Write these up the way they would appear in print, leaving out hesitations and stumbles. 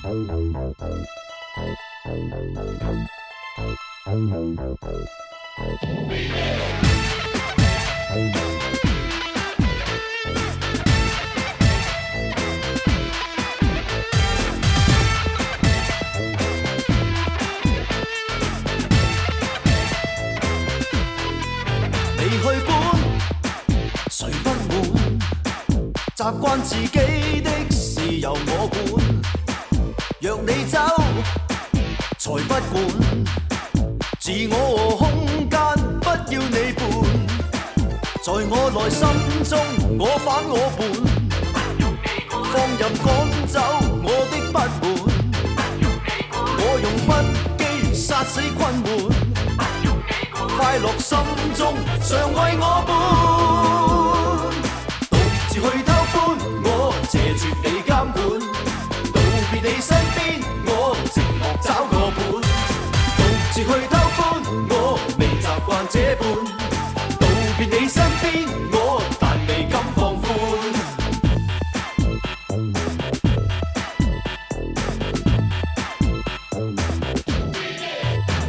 你去管，誰不滿？習慣自己的事由我管。若你走，才不管。自我和空間不要你伴。在我內心中，我反我叛。放任趕走我的不滿。我用不羈殺死困悶。快樂心中常為我伴，獨自去偷歡，我謝絕你監管。道別你身邊，我寂寞找個伴。獨自去偷歡，我未習慣這般。道別你身邊，我但未敢放寬。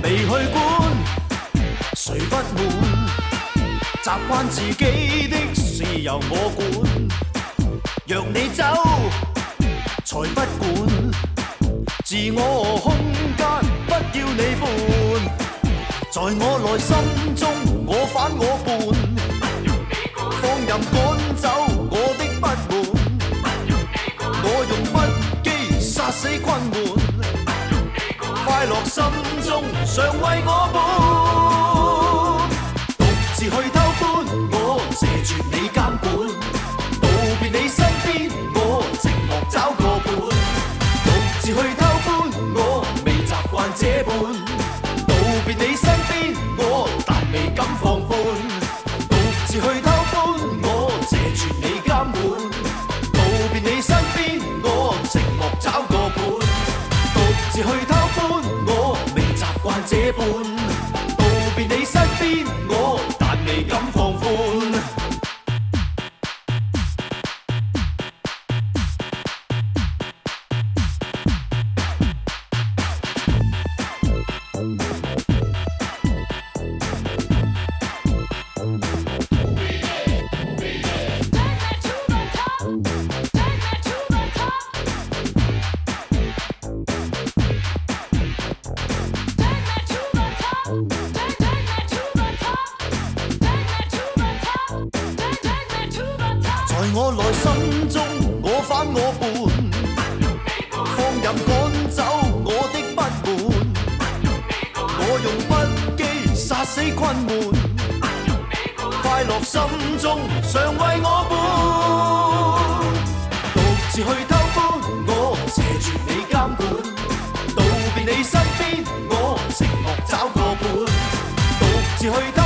未去管。誰不滿？習慣自己的事由我管。若你走，才不管。自我和空間不要你伴。在我內心中，我反我叛。放任趕走我的不滿。我用不羈殺死困悶。快樂心中常為我伴。獨自去偷歡，我謝絕你監管。道別你身邊，我寂寞找個伴。獨自去偷歡，我未習慣這般。道別你身邊，我但未敢放寬。獨自去偷歡，我謝絕你監管。道別你身邊，我寂寞找個伴。獨自去偷歡，我未習慣這般。道別你身邊，我但未敢放寬。在我內心中，我反我叛。放任趕走我的不滿。我用不羈殺死困悶。快樂心中常為我伴。獨自去偷歡，我謝絕你監管。道別你身邊，我寂寞找個伴。獨自去偷